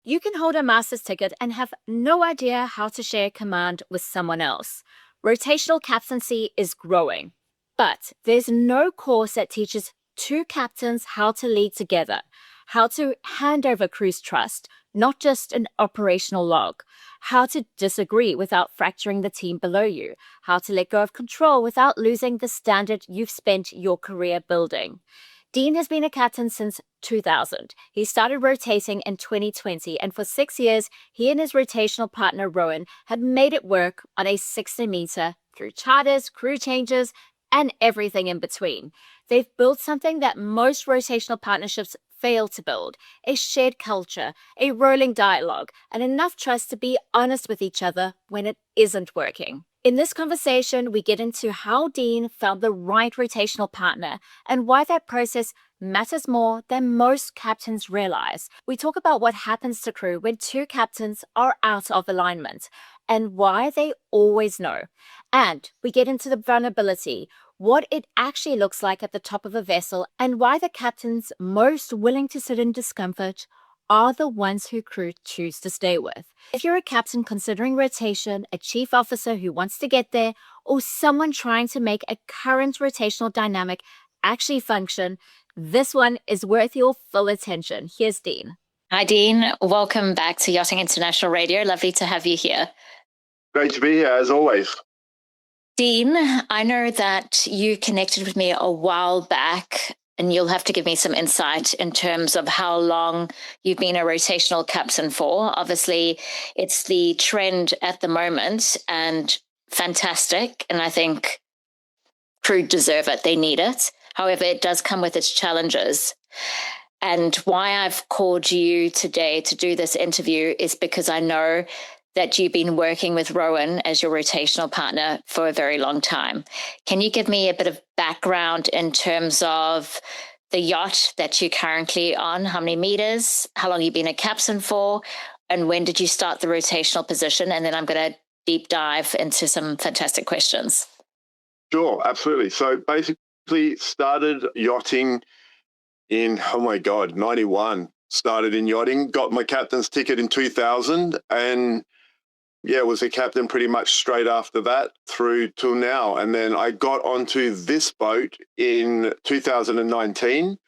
You can hold a master's ticket and have no idea how to share command with someone else. Rotational captaincy is growing, but there's no course that teaches two captains how to lead together, how to hand over crew's trust, not just an operational log, how to disagree without fracturing the team below you, how to let go of control without losing the standard you've spent your career building. Dean has been a captain since 2000. He started rotating in 2020, and for 6 years, he and his rotational partner Rowan had made it work on a 60-meter through charters, crew changes, and everything in between. They've built something that most rotational partnerships fail to build: a shared culture, a rolling dialogue, and enough trust to be honest with each other when it isn't working. In this conversation, we get into how Dean found the right rotational partner and why that process matters more than most captains realize. We talk about what happens to crew when two captains are out of alignment and why they always know. And we get into the vulnerability, what it actually looks like at the top of a vessel, and why the captains most willing to sit in discomfort are the ones who crew choose to stay with. If you're a captain considering rotation, a chief officer who wants to get there, or someone trying to make a current rotational dynamic actually function, this one is worth your full attention. Here's Dean. Hi, Dean. Welcome back to Yachting International Radio. Lovely to have you here. Great to be here, as always. Dean, I know that you connected with me a while back, and you'll have to give me some insight in terms of how long you've been a rotational captain for. Obviously, it's the trend at the moment and fantastic. And I think crew deserve it. They need it. However, it does come with its challenges. And why I've called you today to do this interview is because I know that you've been working with Rowan as your rotational partner for a very long time. Can you give me a bit of background in terms of the yacht that you're currently on? How many meters? How long you've been a captain for? And when did you start the rotational position? And then I'm going to deep dive into some fantastic questions. Sure, absolutely. So basically started yachting in, 91. Started in yachting, got my captain's ticket in 2000, and was a captain pretty much straight after that through till now. And then I got onto this boat in 2019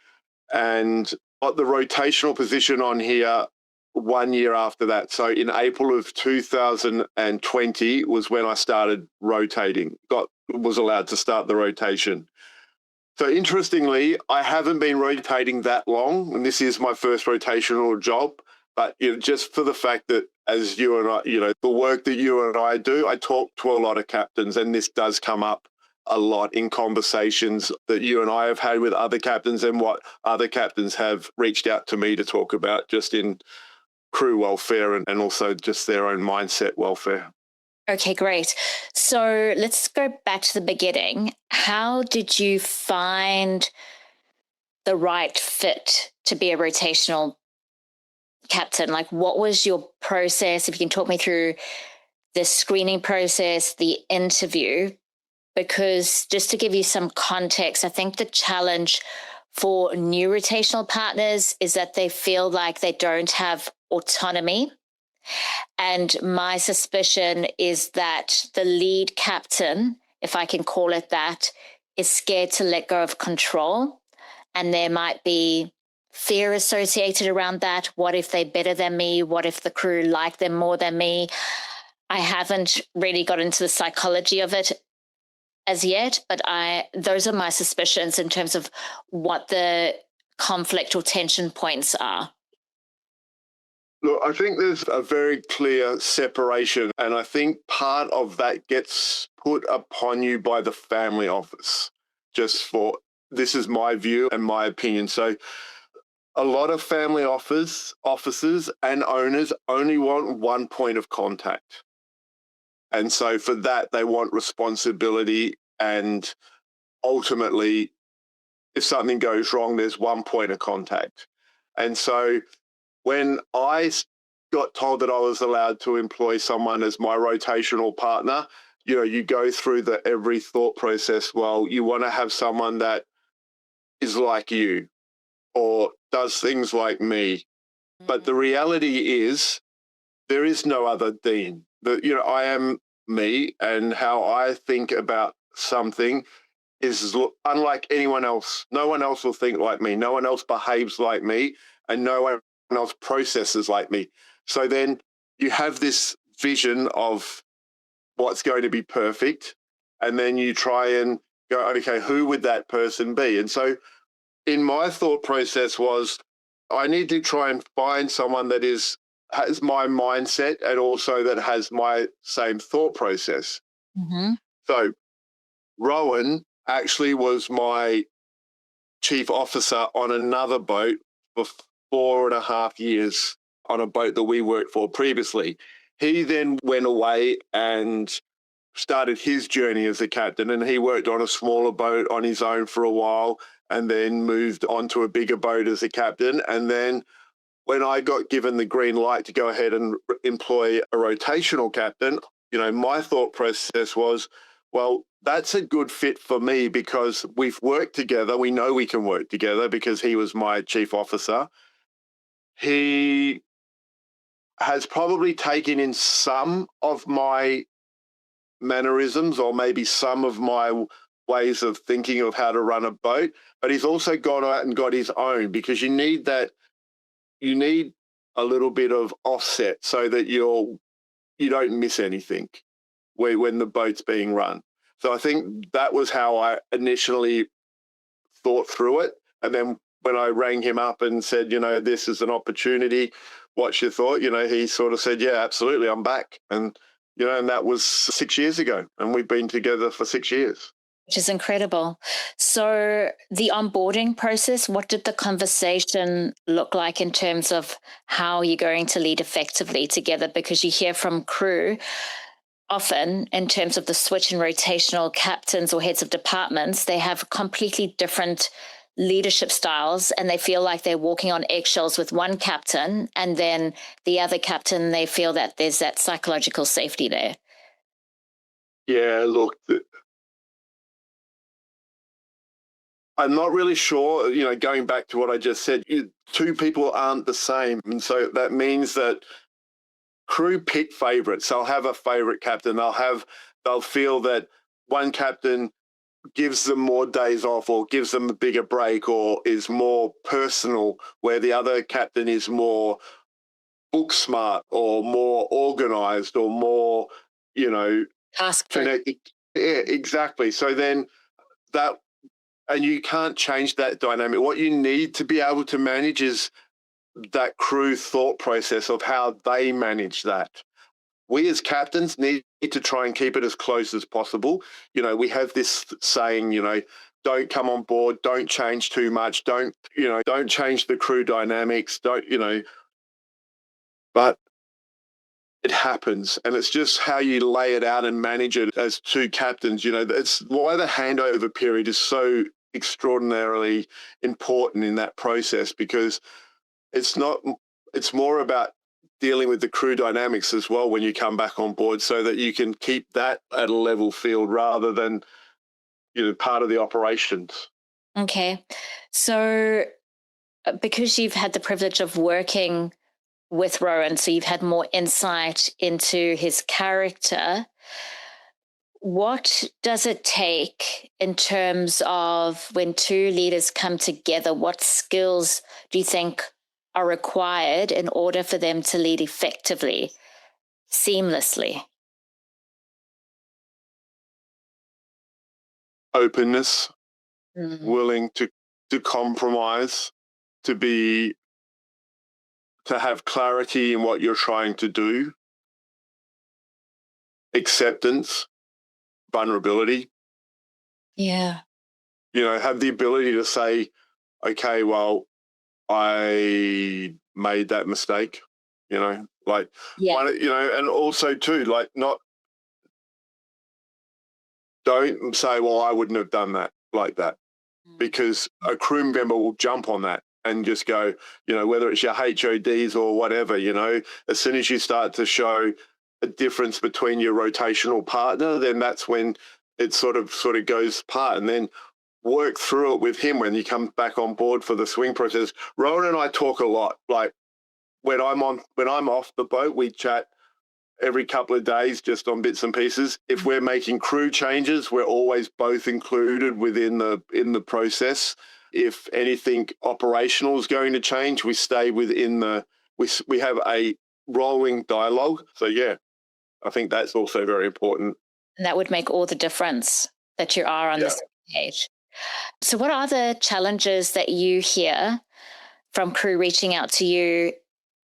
and got the rotational position on here 1 year after that. So in April of 2020 was when I started rotating, was allowed to start the rotation. So interestingly, I haven't been rotating that long, and this is my first rotational job. But just for the fact that, as you and I, the work that you and I do, I talk to a lot of captains, and this does come up a lot in conversations that you and I have had with other captains, and what other captains have reached out to me to talk about, just in crew welfare and also just their own mindset welfare. Okay, great. So let's go back to the beginning. How did you find the right fit to be a rotational captain? Like, what was your process? If you can talk me through the screening process, the interview, because just to give you some context, I think the challenge for new rotational partners is that they feel like they don't have autonomy. And my suspicion is that the lead captain, if I can call it that, is scared to let go of control. And there might be fear associated around that. What if they're better than me? What if the crew like them more than me? I haven't really got into the psychology of it as yet, but those are my suspicions in terms of what the conflict or tension points are. Look, I think there's a very clear separation, and I think part of that gets put upon you by the family office. This is my view and my opinion. So a lot of family officers and owners only want one point of contact. And so for that, they want responsibility, and ultimately, if something goes wrong, there's one point of contact. And so when I got told that I was allowed to employ someone as my rotational partner, you go through every thought process. Well, you want to have someone that is like you or does things like me. But the reality is there is no other Dean. I am me, and how I think about something is unlike anyone else. No one else will think like me. No one else behaves like me, and no one else processes like me. So then you have this vision of what's going to be perfect, and then you try and go, okay, who would that person be? And so in my thought process was, I need to try and find someone that has my mindset and also that has my same thought process. Mm-hmm. So Rowan actually was my chief officer on another boat for 4.5 years on a boat that we worked for previously. He then went away and started his journey as a captain, and he worked on a smaller boat on his own for a while and then moved on to a bigger boat as a captain. And then when I got given the green light to go ahead and employ a rotational captain, my thought process was, well, that's a good fit for me because we've worked together. We know we can work together because he was my chief officer. He has probably taken in some of my mannerisms or maybe some of my ways of thinking of how to run a boat, but he's also gone out and got his own, because you need a little bit of offset so that you don't miss anything when the boat's being run. So I think that was how I initially thought through it. And then when I rang him up and said, this is an opportunity, what's your thought? He sort of said, yeah, absolutely, I'm back. And that was 6 years ago, and we've been together for 6 years. Which is incredible. So the onboarding process, what did the conversation look like in terms of how you're going to lead effectively together? Because you hear from crew often in terms of the switch and rotational captains or heads of departments, they have completely different leadership styles, and they feel like they're walking on eggshells with one captain, and then the other captain, they feel that there's that psychological safety there. Yeah, look, I'm not really sure, going back to what I just said, two people aren't the same. And so that means that crew pick favorites. They'll have a favorite captain. They'll feel that one captain gives them more days off or gives them a bigger break or is more personal, where the other captain is more book smart or more organized or more, Task phonetic. Yeah, exactly. So then and you can't change that dynamic. What you need to be able to manage is that crew thought process of how they manage that. We as captains need to try and keep it as close as possible. We have this saying, don't come on board, don't change too much, don't change the crew dynamics, but it happens. And it's just how you lay it out and manage it as two captains. It's why the handover period is so extraordinarily important in that process, because it's more about dealing with the crew dynamics as well when you come back on board, so that you can keep that at a level field rather than, part of the operations. Okay. So because you've had the privilege of working with Rowan, so you've had more insight into his character, what does it take in terms of when two leaders come together? What skills do you think are required in order for them to lead effectively, seamlessly? Openness, willing to compromise, to have clarity in what you're trying to do, acceptance, vulnerability. Yeah. Have the ability to say, okay, well, I made that mistake, Yeah. and also too, don't say, well, I wouldn't have done that like that, because a crew member will jump on that and just go, whether it's your HODs or whatever, as soon as you start to show a difference between your rotational partner, then that's when it sort of goes apart. And then work through it with him when you come back on board for the swing process. Rowan and I talk a lot. Like, when I'm off the boat, we chat every couple of days just on bits and pieces. If we're making crew changes, we're always both included in the process. If anything operational is going to change, we stay within we have a rolling dialogue. So yeah, I think that's also very important. And that would make all the difference that you are on the same page. So what are the challenges that you hear from crew reaching out to you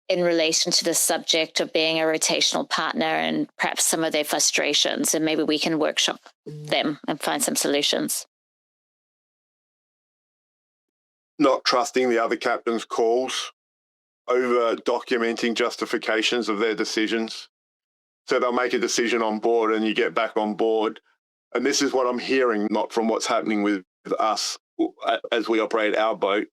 in relation to the subject of being a rotational partner, and perhaps some of their frustrations, and maybe we can workshop them and find some solutions? Not trusting the other captain's calls, over documenting justifications of their decisions. So they'll make a decision on board and you get back on board. And this is what I'm hearing, not from what's happening with us as we operate our boat.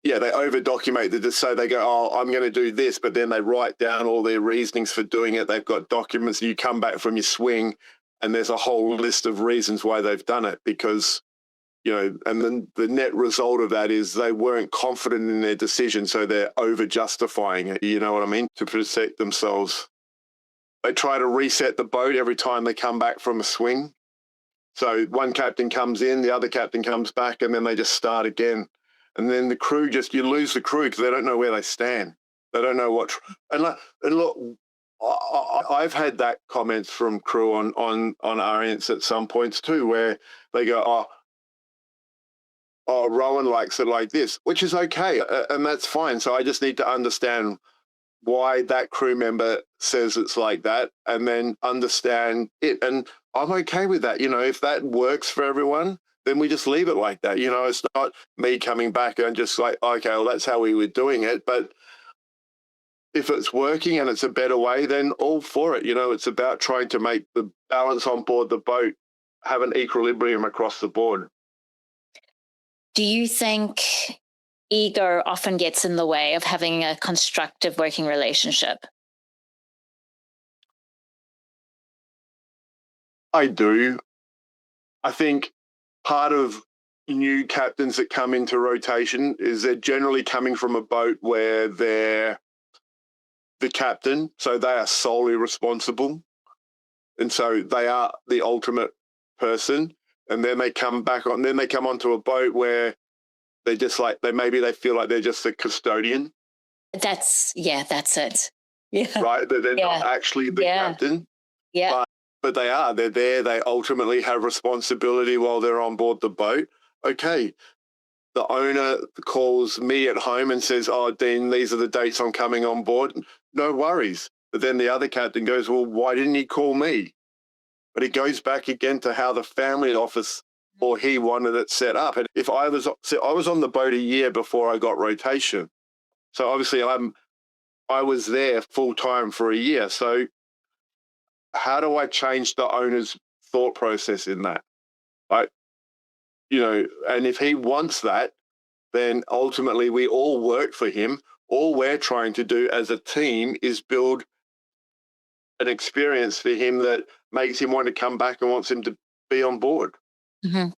Yeah, they over-document so they go, oh, I'm going to do this, but then they write down all their reasonings for doing it. They've got documents. You come back from your swing and there's a whole list of reasons why they've done it because, and then the net result of that is they weren't confident in their decision, so they're over-justifying it, you know what I mean, to protect themselves. They try to reset the boat every time they come back from a swing. So one captain comes in, the other captain comes back, and then they just start again. And then the crew you lose the crew because they don't know where they stand. They don't know what. And look, I've had that comments from crew on Arients at some points too, where they go, oh, Rowan likes it like this, which is okay, and that's fine. So I just need to understand why that crew member says it's like that, and then understand it. And I'm okay with that. If that works for everyone, then we just leave it like that. It's not me coming back and just like, okay, well, that's how we were doing it. But if it's working and it's a better way, then all for it. It's about trying to make the balance on board the boat have an equilibrium across the board. Do you think ego often gets in the way of having a constructive working relationship? I do. I think part of new captains that come into rotation is they're generally coming from a boat where they're the captain, so they are solely responsible. And so they are the ultimate person. And then they come onto a boat where they just they feel like they're just a custodian. That's it. Yeah. Right? That they're not actually the captain. Yeah. But they're there. They ultimately have responsibility while they're on board the boat. Okay. The owner calls me at home and says, oh, Dean, these are the dates I'm coming on board. No worries. But then the other captain goes, well, why didn't he call me? But it goes back again to how the family office or he wanted it set up. And if I was on the boat a year before I got rotation. So obviously I was there full time for a year. So how do I change the owner's thought process in that? And if he wants that, then ultimately we all work for him. All we're trying to do as a team is build an experience for him that makes him want to come back and wants him to be on board. Mm-hmm.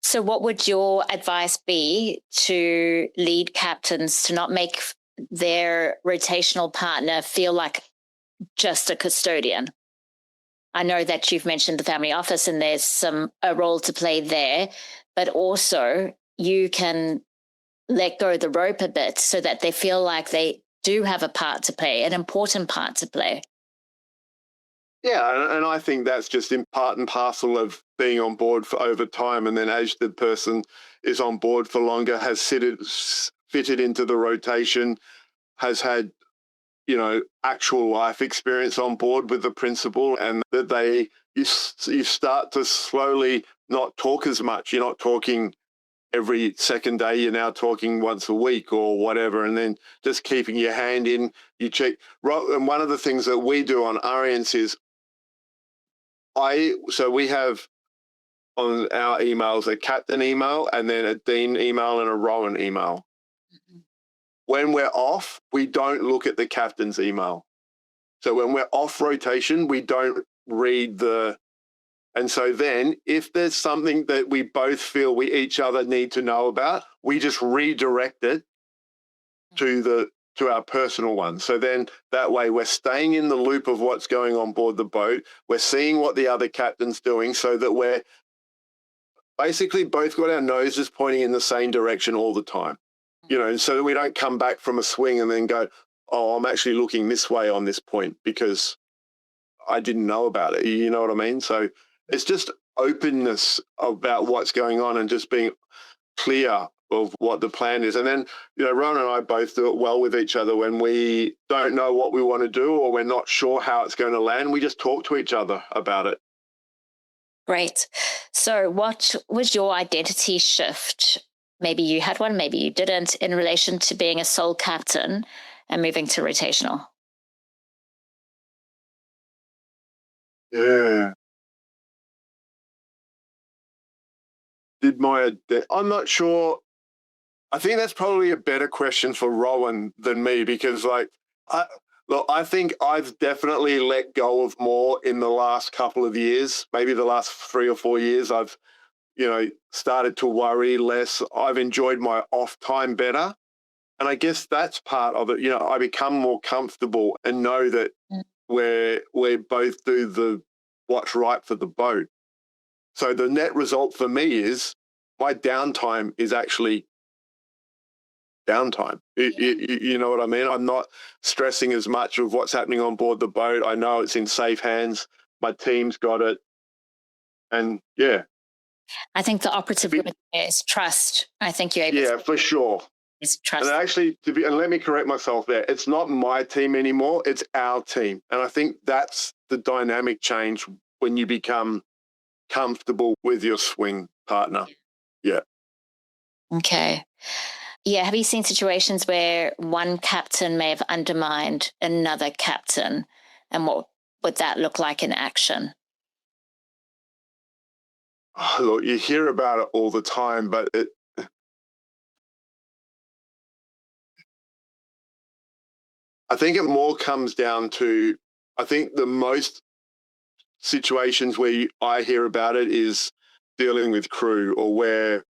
So what would your advice be to lead captains to not make their rotational partner feel like just a custodian? I know that you've mentioned the family office and there's a role to play there, but also you can let go of the rope a bit so that they feel like they do have a part to play, an important part to play. Yeah, and I think that's just in part and parcel of being on board for over time. And then as the person is on board for longer, has fitted into the rotation, has had, actual life experience on board with the principal, and that you start to slowly not talk as much. You're not talking every second day, you're now talking once a week or whatever, and then just keeping your hand in, you check. And one of the things that we do on Arients is we have on our emails a captain email and then a Dean email and a Rowan email. Mm-hmm. When we're off, we don't look at the captain's email. So when we're off rotation, we don't read and so then if there's something that we both feel we each other need to know about, we just redirect it to to our personal ones. So then that way we're staying in the loop of what's going on board the boat. We're seeing what the other captain's doing so that we're basically both got our noses pointing in the same direction all the time, so that we don't come back from a swing and then go, oh, I'm actually looking this way on this point because I didn't know about it. You know what I mean? So it's just openness about what's going on and just being clear of what the plan is. And then, Rowan and I both do it well with each other when we don't know what we want to do or we're not sure how it's going to land. We just talk to each other about it. Great. So what was your identity shift? Maybe you had one, maybe you didn't, in relation to being a sole captain and moving to rotational. Yeah. I'm not sure. I think that's probably a better question for Rowan than me because, I think I've definitely let go of more in the last couple of years. Maybe the last 3 or 4 years, I've, started to worry less. I've enjoyed my off time better. And I guess that's part of it. I become more comfortable and know that we both do what's right for the boat. So the net result for me is my downtime is actually downtime. You know what I mean? I'm not stressing as much of what's happening on board the boat. I know it's in safe hands. My team's got it. And yeah. I think the operative word is trust. I think you're able to. Yeah, for sure. Is trust. And actually, and let me correct myself there, it's not my team anymore, it's our team. And I think that's the dynamic change when you become comfortable with your swing partner. Yeah. Okay. Yeah. Have you seen situations where one captain may have undermined another captain? And what would that look like in action? Oh, look, you hear about it all the time, but I think it more comes down to, I think the most situations where I hear about it is dealing with crew or where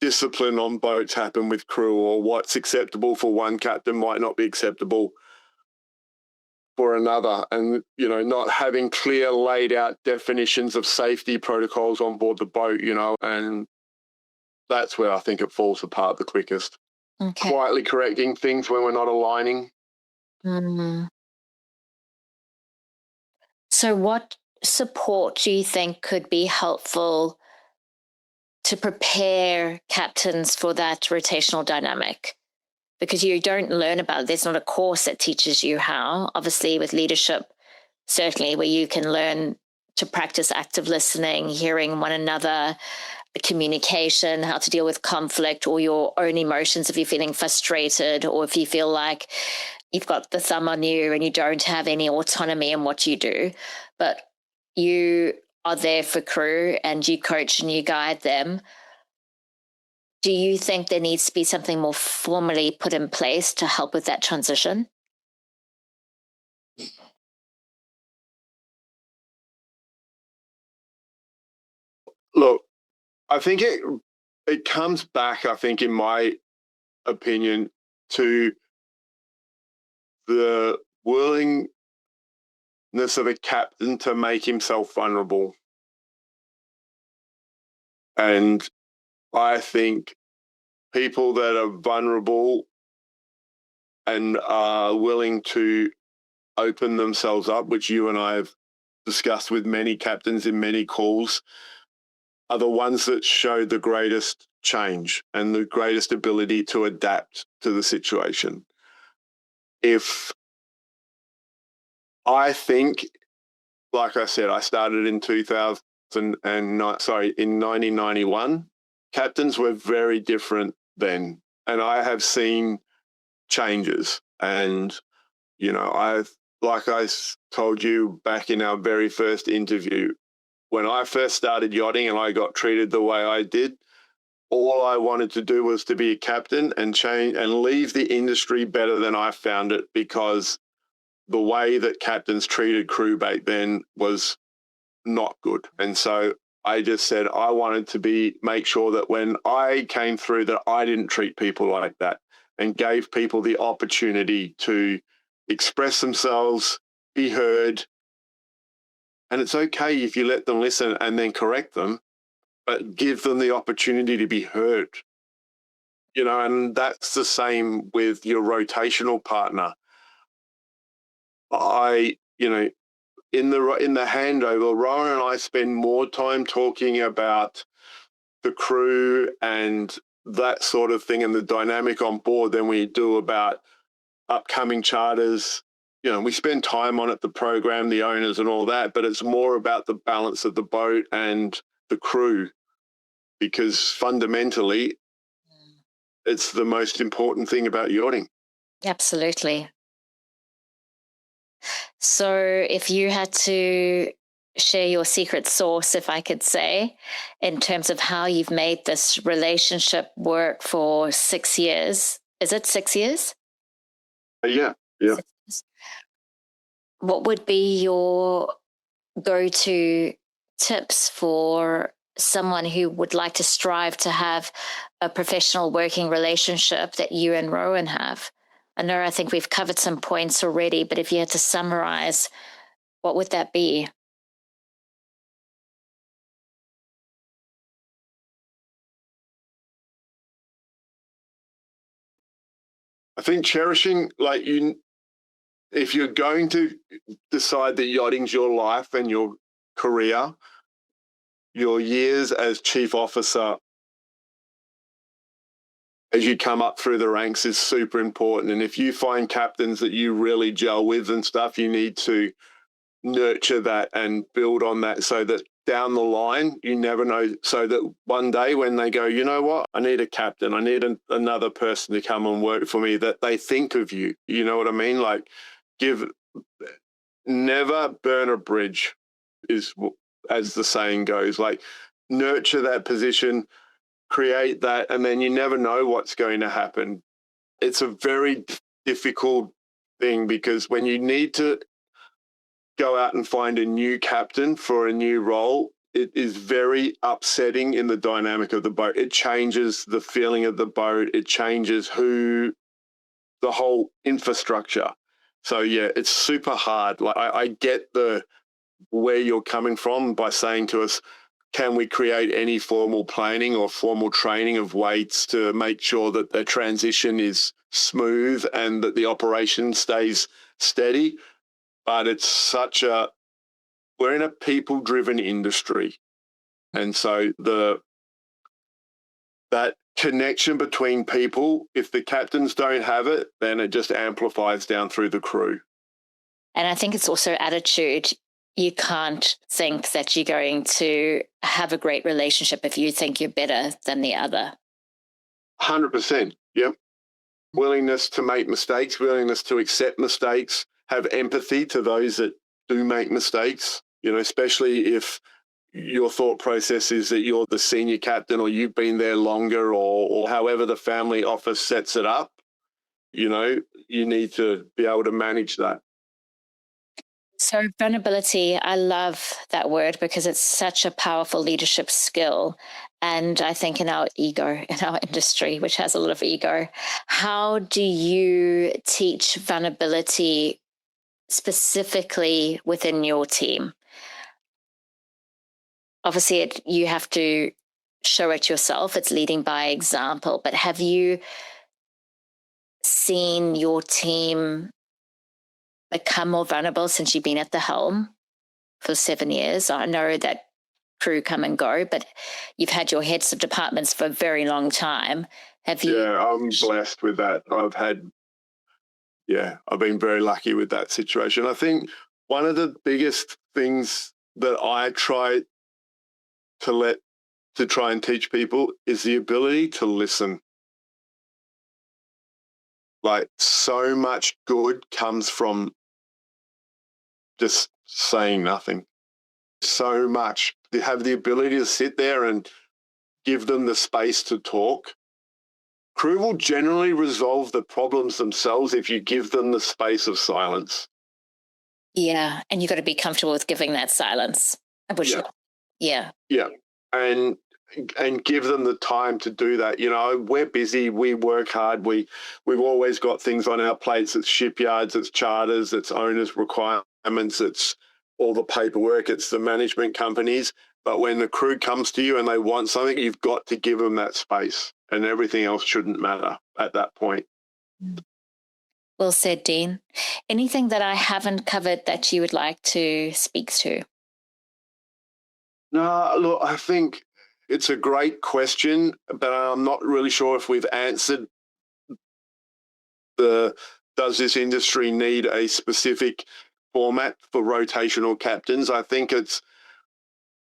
discipline on boats happen with crew or what's acceptable for one captain might not be acceptable for another. And, not having clear laid out definitions of safety protocols on board the boat, and that's where I think it falls apart the quickest. Okay. Quietly correcting things when we're not aligning. Mm. So what support do you think could be helpful to prepare captains for that rotational dynamic? Because you don't learn about it. There's not a course that teaches you how. Obviously, with leadership, certainly where you can learn to practice active listening, hearing one another, communication, how to deal with conflict or your own emotions if you're feeling frustrated or if you feel like you've got the thumb on you and you don't have any autonomy in what you do. But you are there for crew and you coach and you guide them. Do you think there needs to be something more formally put in place to help with that transition? Look, I think it comes back, I think, in my opinion, to the willingness of a captain to make himself vulnerable. And I think people that are vulnerable and are willing to open themselves up, which you and I have discussed with many captains in many calls, are the ones that show the greatest change and the greatest ability to adapt to the situation. If I think, like I said, I started in 1991. Captains were very different then. And I have seen changes. And, like I told you back in our very first interview, when I first started yachting and I got treated the way I did, all I wanted to do was to be a captain and change and leave the industry better than I found it, because the way that captains treated crew back then was not good. And so I just said I wanted to make sure that when I came through that I didn't treat people like that. and gave people the opportunity to express themselves, be heard. And it's okay if you let them listen and then correct them, but give them the opportunity to be heard. And that's the same with your rotational partner. In the handover, Rowan and I spend more time talking about the crew and that sort of thing and the dynamic on board than we do about upcoming charters. We spend time on it, the program, the owners and all that, but it's more about the balance of the boat and the crew, because fundamentally it's the most important thing about yachting. Absolutely. So if you had to share your secret sauce, if I could say, in terms of how you've made this relationship work for 6 years, is it 6 years? Yeah. What would be your go-to tips for someone who would like to strive to have a professional working relationship that you and Rowan have? I think we've covered some points already, but if you had to summarize, what would that be? I think cherishing, if you're going to decide that yachting's your life and your career, your years as chief officer, as you come up through the ranks, is super important. And if you find captains that you really gel with and stuff, you need to nurture that and build on that so that down the line, you never know, so that one day when they go, you know what, I need a captain, I need another person to come and work for me, that they think of you. You know what I mean? Never burn a bridge, is as the saying goes. Nurture that position, create that, and then you never know what's going to happen. It's a very difficult thing, because when you need to go out and find a new captain for a new role, it is very upsetting in the dynamic of the boat. It changes the feeling of the boat. It changes the whole infrastructure. So yeah, it's super hard. I get where you're coming from by saying to us, can we create any formal planning or formal training of weights to make sure that the transition is smooth and that the operation stays steady? But we're in a people-driven industry. And so that connection between people, if the captains don't have it, then it just amplifies down through the crew. And I think it's also attitude. You can't think that you're going to have a great relationship if you think you're better than the other. 100%. Yep. Willingness to make mistakes, willingness to accept mistakes, have empathy to those that do make mistakes, especially if your thought process is that you're the senior captain or you've been there longer, or however the family office sets it up. You need to be able to manage that. So vulnerability, I love that word because it's such a powerful leadership skill. And I think in our industry, which has a lot of ego, how do you teach vulnerability specifically within your team? Obviously, you have to show it yourself. It's leading by example. But have you seen your team become more vulnerable since you've been at the helm for 7 years? I know that crew come and go, but you've had your heads of departments for a very long time. Have you? Yeah, I'm blessed with that. I've been very lucky with that situation. I think one of the biggest things that I try and teach people is the ability to listen. So much good comes from just saying nothing. So much. They have the ability to sit there and give them the space to talk. Crew will generally resolve the problems themselves if you give them the space of silence. Yeah, and you've got to be comfortable with giving that silence. Yeah. And and give them the time to do that. You know, we're busy, we work hard, we've always got things on our plates. It's shipyards, it's charters, it's owners' requirements, it's all the paperwork, it's the management companies. But when the crew comes to you and they want something, you've got to give them that space, and everything else shouldn't matter at that point. Well said, Dean. Anything that I haven't covered that you would like to speak to? No, look, I think it's a great question, but I'm not really sure if we've answered does this industry need a specific format for rotational captains? I think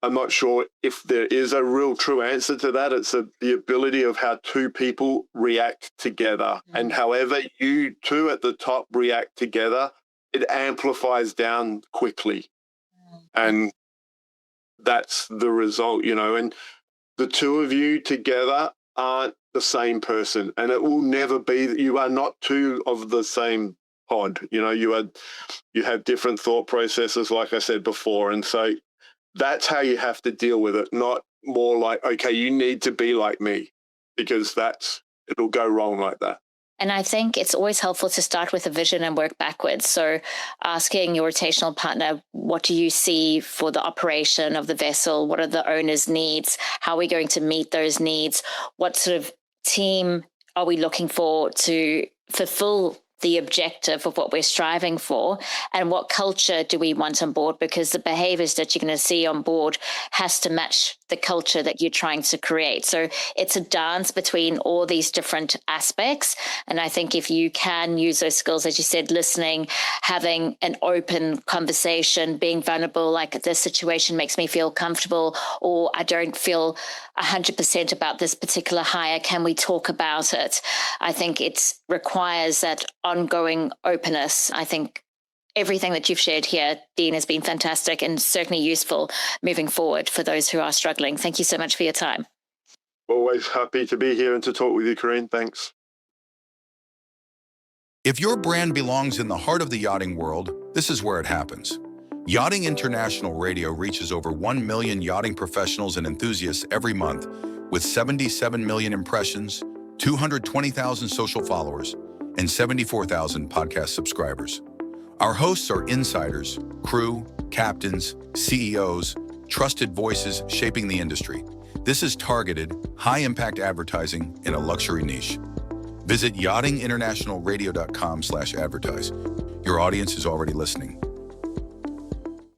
I'm not sure if there is a real true answer to that. It's the ability of how two people react together. And however you two at the top react together, it amplifies down quickly. And that's the result, you know. And the two of you together aren't the same person. And it will never be that you are not two of the same pod. You know, you have different thought processes, like I said before. And so that's how you have to deal with it, not more like, okay, you need to be like me, because it'll go wrong like that. And I think it's always helpful to start with a vision and work backwards. So asking your rotational partner, what do you see for the operation of the vessel? What are the owner's needs? How are we going to meet those needs? What sort of team are we looking for to fulfill the objective of what we're striving for, and what culture do we want on board? Because the behaviors that you're going to see on board has to match the culture that you're trying to create. So it's a dance between all these different aspects. And I think if you can use those skills, as you said, listening, having an open conversation, being vulnerable, like this situation makes me feel comfortable, or I don't feel 100% about this particular hire. Can we talk about it? I think it requires that ongoing openness. I think everything that you've shared here, Dean, has been fantastic and certainly useful moving forward for those who are struggling. Thank you so much for your time. Always happy to be here and to talk with you, Karine. Thanks. If your brand belongs in the heart of the yachting world, this is where it happens. Yachting International Radio reaches over 1 million yachting professionals and enthusiasts every month, with 77 million impressions, 220,000 social followers, and 74,000 podcast subscribers. Our hosts are insiders, crew, captains, CEOs, trusted voices shaping the industry. This is targeted, high-impact advertising in a luxury niche. Visit yachtinginternationalradio.com/advertise. Your audience is already listening.